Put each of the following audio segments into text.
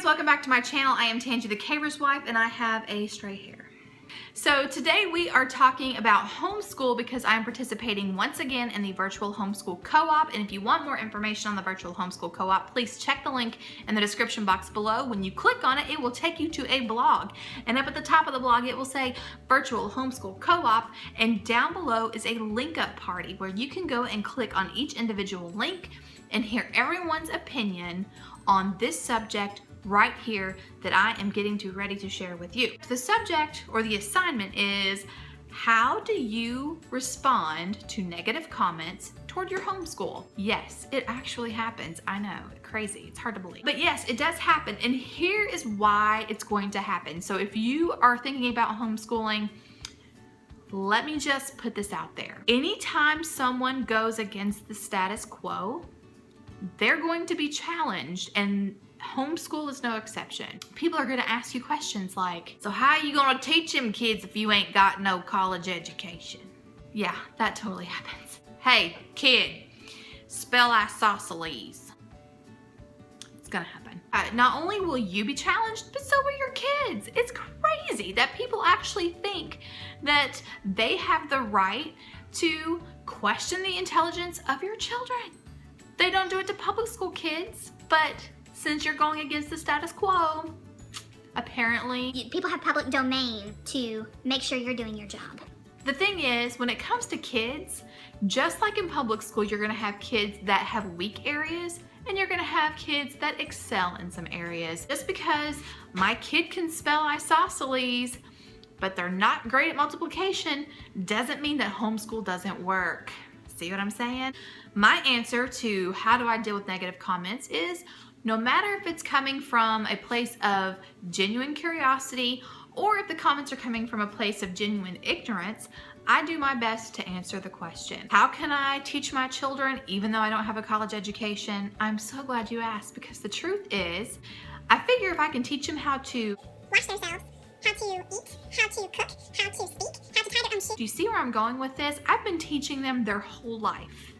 guys, welcome back to my channel. I am Tangie the Caver's wife and I have a stray hair. So today we are talking about homeschool because I'm participating once again in the Virtual Homeschool Co-op, and if you want more information on the Virtual Homeschool Co-op, please check the link in the description box below. When you click on it, it will take you to a blog, and up at the top of the blog it will say Virtual Homeschool Co-op, and down below is a link up party where you can go and click on each individual link and hear everyone's opinion on this subject right here that I am getting ready to share with you. The subject or the assignment is, how do you respond to negative comments toward your homeschool? Yes, it actually happens. I know, crazy, it's hard to believe. But yes, it does happen, and here is why it's going to happen. So if you are thinking about homeschooling, let me just put this out there. Anytime someone goes against the status quo, they're going to be challenged, and homeschool is no exception. People are going to ask you questions like, so how are you going to teach them kids if you ain't got no college education? Yeah, that totally happens. Hey, kid, spell isosceles. It's going to happen. Not only will you be challenged, but so will your kids. It's crazy that people actually think that they have the right to question the intelligence of your children. They don't do it to public school kids, but since you're going against the status quo, apparently people have public domain to make sure you're doing your job. The thing is, when it comes to kids, just like in public school, you're gonna have kids that have weak areas and you're gonna have kids that excel in some areas. Just because my kid can spell isosceles, but they're not great at multiplication, doesn't mean that homeschool doesn't work. See what I'm saying? My answer to how do I deal with negative comments is, no matter if it's coming from a place of genuine curiosity or if the comments are coming from a place of genuine ignorance, I do my best to answer the question. How can I teach my children even though I don't have a college education? I'm so glad you asked, because the truth is, I figure if I can teach them how to wash themselves, how to eat, how to cook, how to speak, how to tie their own shoes. Do you see where I'm going with this? I've been teaching them their whole life.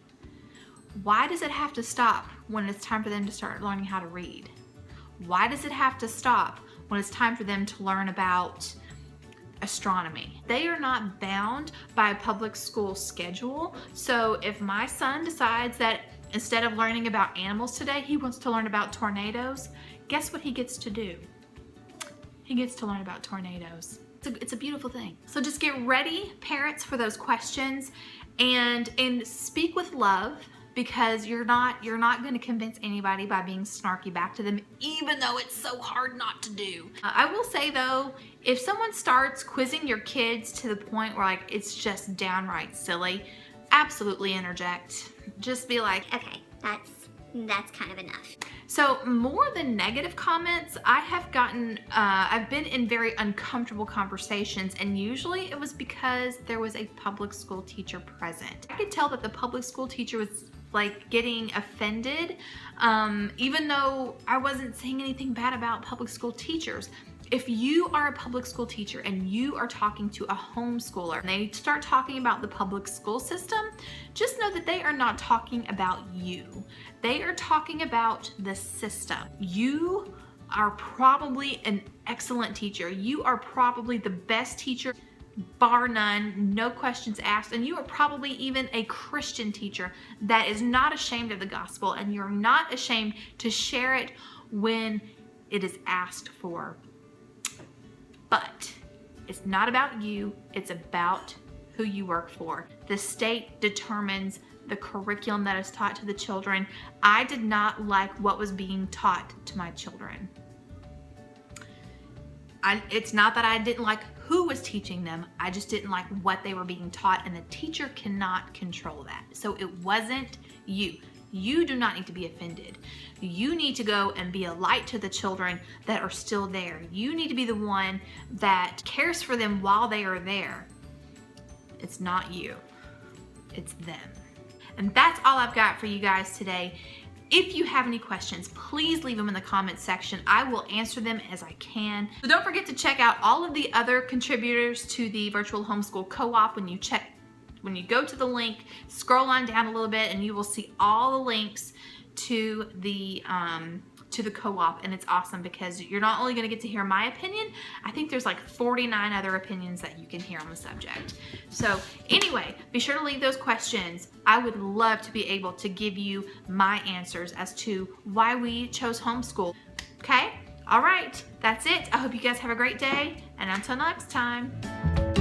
Why does it have to stop when it's time for them to start learning how to read? Why does it have to stop when it's time for them to learn about astronomy? They are not bound by a public school schedule. So if my son decides that instead of learning about animals today, he wants to learn about tornadoes, guess what he gets to do? He gets to learn about tornadoes. It's a beautiful thing. So just get ready, parents, for those questions, and speak with love, because you're not going to convince anybody by being snarky back to them, even though it's so hard not to do. I will say though, if someone starts quizzing your kids to the point where like it's just downright silly, absolutely interject. Just be like, okay, that's kind of enough. So more than negative comments, I have gotten, I've been in very uncomfortable conversations, and usually it was because there was a public school teacher present. I could tell that the public school teacher was like getting offended, even though I wasn't saying anything bad about public school teachers. If you are a public school teacher and you are talking to a homeschooler and they start talking about the public school system, just know that they are not talking about you. They are talking about the system. You are probably an excellent teacher. You are probably the best teacher, bar none, no questions asked, and you are probably even a Christian teacher that is not ashamed of the gospel, and you're not ashamed to share it when it is asked for. But it's not about you, it's about who you work for. The state determines the curriculum that is taught to the children. I did not like what was being taught to my children. It's not that I didn't like who was teaching them, I just didn't like what they were being taught, and the teacher cannot control that. So it wasn't you. You do not need to be offended. You need to go and be a light to the children that are still there. You need to be the one that cares for them while they are there. It's not you, it's them. And that's all I've got for you guys today. If you have any questions, please leave them in the comments section. I will answer them as I can. So don't forget to check out all of the other contributors to the Virtual Homeschool Co-op. When you go to the link, scroll on down a little bit and you will see all the links to the to the co-op, and it's awesome because you're not only going to get to hear my opinion, I think there's like 49 other opinions that you can hear on the subject. So anyway, be sure to leave those questions. I would love to be able to give you my answers as to why we chose homeschool. Okay? All right, that's it. I hope you guys have a great day, and until next time.